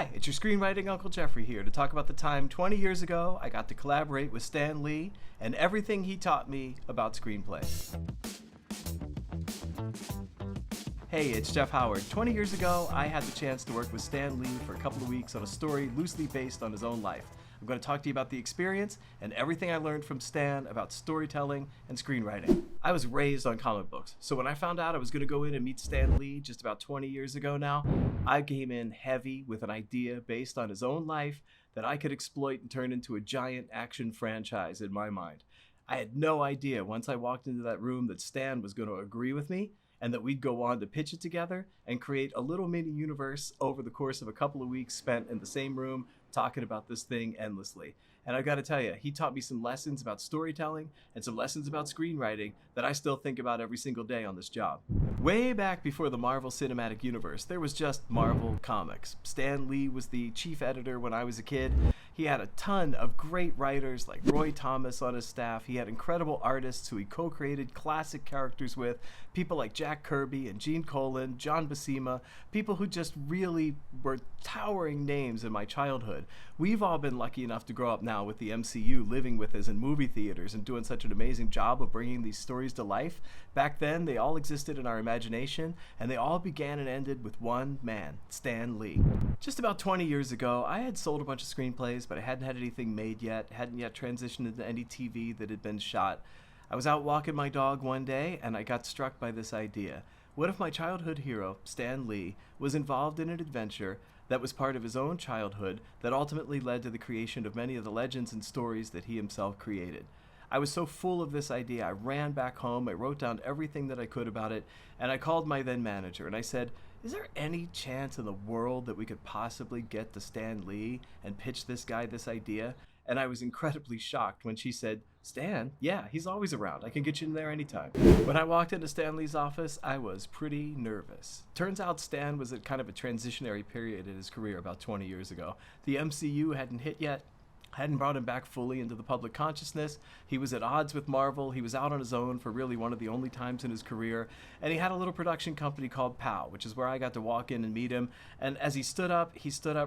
Hi, it's your screenwriting Uncle Jeffrey here to talk about the time 20 years ago I got to collaborate with Stan Lee and everything he taught me about screenplay. Hey, it's Jeff Howard. 20 years ago, I had the chance to work with Stan Lee for a couple of weeks on a story loosely based on his own life. I'm going to talk to you about the experience and everything I learned from Stan about storytelling and screenwriting. I was raised on comic books, so when I found out I was going to go in and meet Stan Lee just about 20 years ago now, I came in heavy with an idea based on his own life that I could exploit and turn into a giant action franchise in my mind. I had no idea once I walked into that room that Stan was going to agree with me and that we'd go on to pitch it together and create a little mini universe over the course of a couple of weeks spent in the same room talking about this thing endlessly. And I've got to tell you, he taught me some lessons about storytelling and some lessons about screenwriting that I still think about every single day on this job. Way back before the Marvel Cinematic Universe, there was just Marvel Comics. Stan Lee was the chief editor when I was a kid. He had a ton of great writers like Roy Thomas on his staff. He had incredible artists who he co-created classic characters with, people like Jack Kirby and Gene Colan, John Buscema, people who just really were towering names in my childhood. We've all been lucky enough to grow up now with the MCU living with us in movie theaters and doing such an amazing job of bringing these stories to life. Back then, they all existed in our imagination, and they all began and ended with one man, Stan Lee. Just about 20 years ago, I had sold a bunch of screenplays, but I hadn't had anything made yet, hadn't yet transitioned into any TV that had been shot. I was out walking my dog one day, and I got struck by this idea. What if my childhood hero, Stan Lee, was involved in an adventure that was part of his own childhood that ultimately led to the creation of many of the legends and stories that he himself created? I was so full of this idea, I ran back home, I wrote down everything that I could about it, and I called my then manager and I said, is there any chance in the world that we could possibly get to Stan Lee and pitch this guy this idea? And I was incredibly shocked when she said, Stan? Yeah, he's always around. I can get you in there anytime. When I walked into Stan Lee's office, I was pretty nervous. Turns out Stan was at kind of a transitionary period in his career about 20 years ago. The MCU hadn't hit yet, hadn't brought him back fully into the public consciousness. He was at odds with Marvel. He was out on his own for really one of the only times in his career. And he had a little production company called POW, which is where I got to walk in and meet him. And as he stood up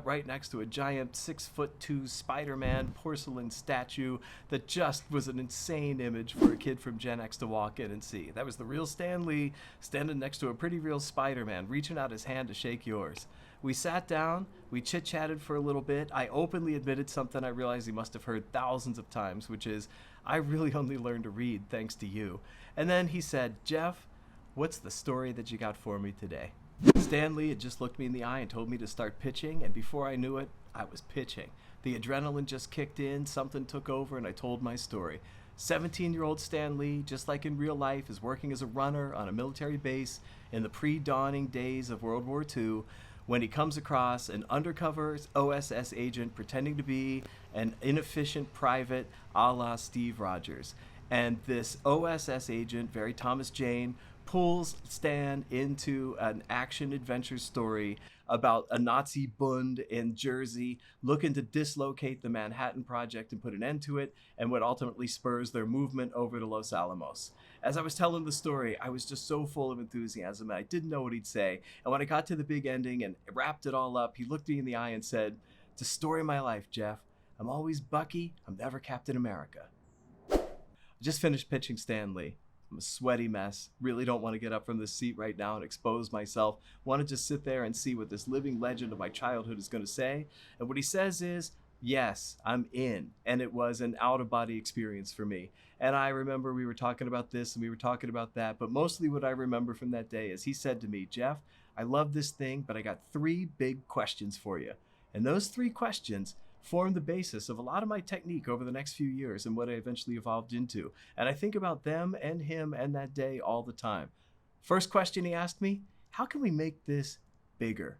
right next to a giant 6'2" Spider-Man porcelain statue that just was an insane image for a kid from Gen X to walk in and see. That was the real Stan Lee standing next to a pretty real Spider-Man, reaching out his hand to shake yours. We sat down, we chit-chatted for a little bit. I openly admitted something I realized he must have heard thousands of times, which is, I really only learned to read thanks to you. And then he said, Jeff, what's the story that you got for me today? Stan Lee had just looked me in the eye and told me to start pitching, and before I knew it, I was pitching. The adrenaline just kicked in, something took over, and I told my story. 17-year-old Stan Lee, just like in real life, is working as a runner on a military base in the pre-dawning days of World War II, when he comes across an undercover OSS agent pretending to be an inefficient private a la Steve Rogers. And this OSS agent, very Thomas Jane, pulls Stan into an action-adventure story about a Nazi Bund in Jersey looking to dislocate the Manhattan Project and put an end to it, and what ultimately spurs their movement over to Los Alamos. As I was telling the story, I was just so full of enthusiasm, and I didn't know what he'd say. And when I got to the big ending and wrapped it all up, he looked me in the eye and said, it's the story of my life, Jeff. I'm always Bucky. I'm never Captain America. I just finished pitching Stan Lee. I'm a sweaty mess, really don't want to get up from this seat right now and expose myself. Want to just sit there and see what this living legend of my childhood is going to say. And what he says is, yes, I'm in. And it was an out-of-body experience for me. And I remember we were talking about this and we were talking about that, but mostly what I remember from that day is he said to me, Jeff, I love this thing, but I got 3 big questions for you. And those 3 questions formed the basis of a lot of my technique over the next few years and what I eventually evolved into. And I think about them and him and that day all the time. First question he asked me, how can we make this bigger?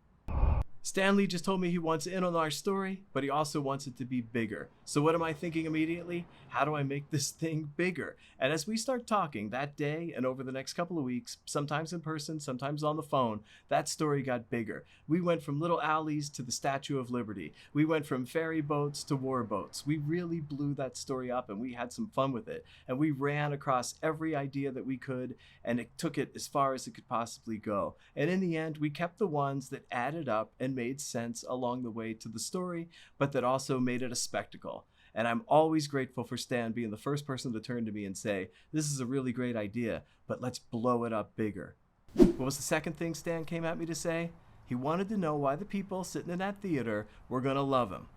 Stan Lee just told me he wants in on our story, but he also wants it to be bigger. So what am I thinking immediately? How do I make this thing bigger? And as we start talking that day and over the next couple of weeks, sometimes in person, sometimes on the phone, that story got bigger. We went from little alleys to the Statue of Liberty. We went from ferry boats to war boats. We really blew that story up and we had some fun with it. And we ran across every idea that we could, and it took it as far as it could possibly go. And in the end, we kept the ones that added up and made sense along the way to the story, but that also made it a spectacle. And I'm always grateful for Stan being the first person to turn to me and say, this is a really great idea, but let's blow it up bigger. What was the second thing Stan came at me to say? He wanted to know why the people sitting in that theater were going to love him.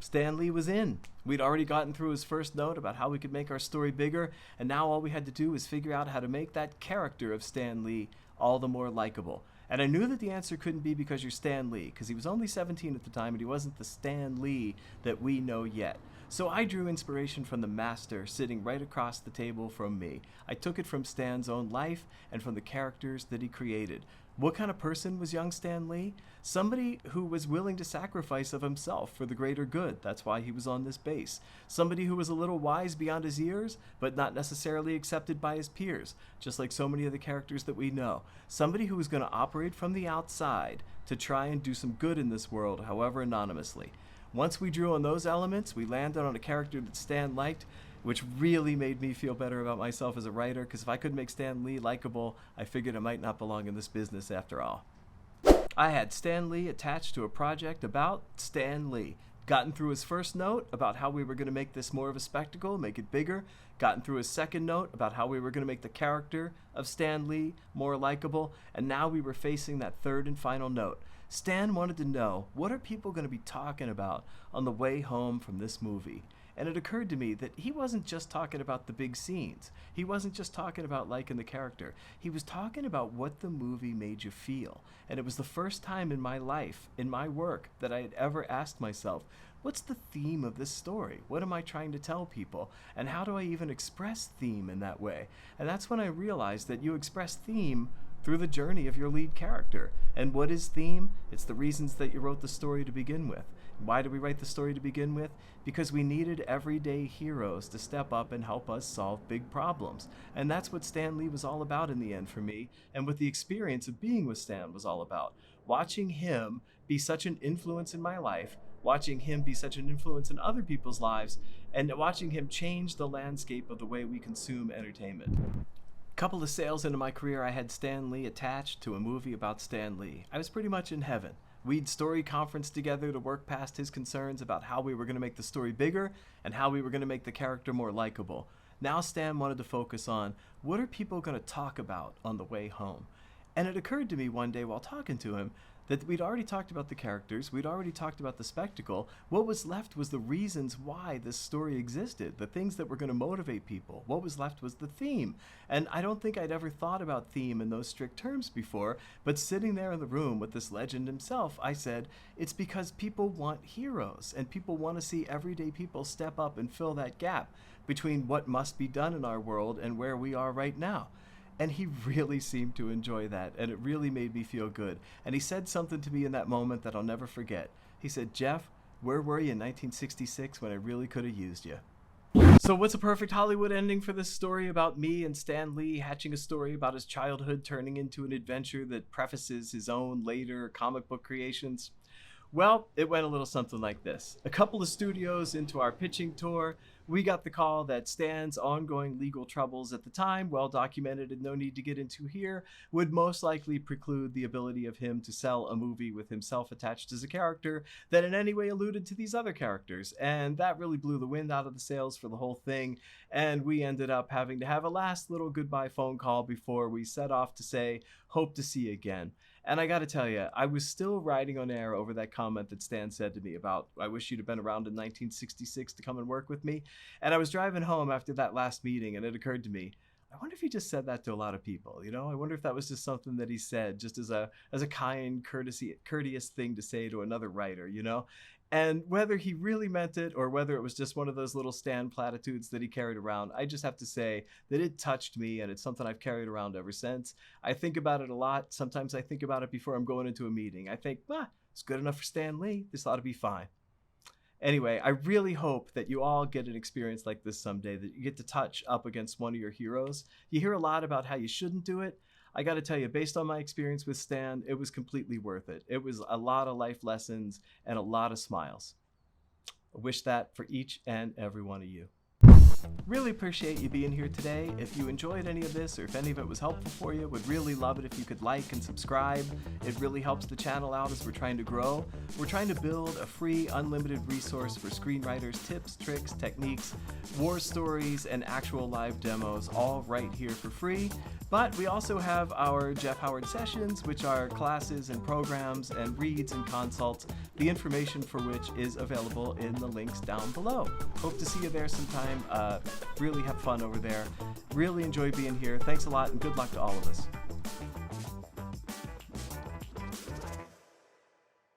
Stan Lee was in. We'd already gotten through his first note about how we could make our story bigger, and now all we had to do was figure out how to make that character of Stan Lee all the more likable. And I knew that the answer couldn't be because you're Stan Lee, because he was only 17 at the time and he wasn't the Stan Lee that we know yet. So I drew inspiration from the master sitting right across the table from me. I took it from Stan's own life and from the characters that he created. What kind of person was young Stan Lee? Somebody who was willing to sacrifice of himself for the greater good. That's why he was on this base. Somebody who was a little wise beyond his years, but not necessarily accepted by his peers, just like so many of the characters that we know. Somebody who was going to operate from the outside to try and do some good in this world, however anonymously. Once we drew on those elements, we landed on a character that Stan liked, which really made me feel better about myself as a writer, because if I couldn't make Stan Lee likable, I figured I might not belong in this business after all. I had Stan Lee attached to a project about Stan Lee. Gotten through his first note about how we were going to make this more of a spectacle, make it bigger. Gotten through his second note about how we were going to make the character of Stan Lee more likable. And now we were facing that third and final note. Stan wanted to know, what are people going to be talking about on the way home from this movie? And it occurred to me that he wasn't just talking about the big scenes. He wasn't just talking about liking the character. He was talking about what the movie made you feel. And it was the first time in my life, in my work, that I had ever asked myself, what's the theme of this story? What am I trying to tell people? And how do I even express theme in that way? And that's when I realized that you express theme through the journey of your lead character. And what is theme? It's the reasons that you wrote the story to begin with. Why did we write the story to begin with? Because we needed everyday heroes to step up and help us solve big problems. And that's what Stan Lee was all about in the end for me, and what the experience of being with Stan was all about. Watching him be such an influence in my life, watching him be such an influence in other people's lives, and watching him change the landscape of the way we consume entertainment. Couple of sales into my career, I had Stan Lee attached to a movie about Stan Lee. I was pretty much in heaven. We'd story conference together to work past his concerns about how we were going to make the story bigger and how we were going to make the character more likable. Now Stan wanted to focus on, what are people going to talk about on the way home? And it occurred to me one day while talking to him that we'd already talked about the characters, we'd already talked about the spectacle. What was left was the reasons why this story existed, the things that were going to motivate people. What was left was the theme. And I don't think I'd ever thought about theme in those strict terms before, but sitting there in the room with this legend himself, I said, it's because people want heroes, and people want to see everyday people step up and fill that gap between what must be done in our world and where we are right now. And he really seemed to enjoy that, and it really made me feel good. And he said something to me in that moment that I'll never forget. He said, Jeff, where were you in 1966 when I really could have used you? So what's a perfect Hollywood ending for this story about me and Stan Lee hatching a story about his childhood turning into an adventure that prefaces his own later comic book creations? Well, it went a little something like this. A couple of studios into our pitching tour, we got the call that Stan's ongoing legal troubles at the time, well documented and no need to get into here, would most likely preclude the ability of him to sell a movie with himself attached as a character that in any way alluded to these other characters. And that really blew the wind out of the sails for the whole thing. And we ended up having to have a last little goodbye phone call before we set off to say, hope to see you again. And I gotta tell you, I was still riding on air over that comment that Stan said to me about, I wish you'd have been around in 1966 to come and work with me. And I was driving home after that last meeting, and it occurred to me, I wonder if he just said that to a lot of people, you know? I wonder if that was just something that he said just as a kind, courteous thing to say to another writer, you know? And whether he really meant it or whether it was just one of those little Stan platitudes that he carried around, I just have to say that it touched me, and it's something I've carried around ever since. I think about it a lot. Sometimes I think about it before I'm going into a meeting. I think, it's good enough for Stan Lee. This ought to be fine. Anyway, I really hope that you all get an experience like this someday, that you get to touch up against one of your heroes. You hear a lot about how you shouldn't do it. I got to tell you, based on my experience with Stan, it was completely worth it. It was a lot of life lessons and a lot of smiles. I wish that for each and every one of you. Really appreciate you being here today. If you enjoyed any of this or if any of it was helpful for you, would really love it if you could like and subscribe. It really helps the channel out as we're trying to grow. We're trying to build a free, unlimited resource for screenwriters, tips, tricks, techniques, war stories, and actual live demos, all right here for free. But we also have our Jeff Howard sessions, which are classes and programs and reads and consults, the information for which is available in the links down below. Hope to see you there sometime. Really have fun over there. Really enjoy being here. Thanks a lot and good luck to all of us.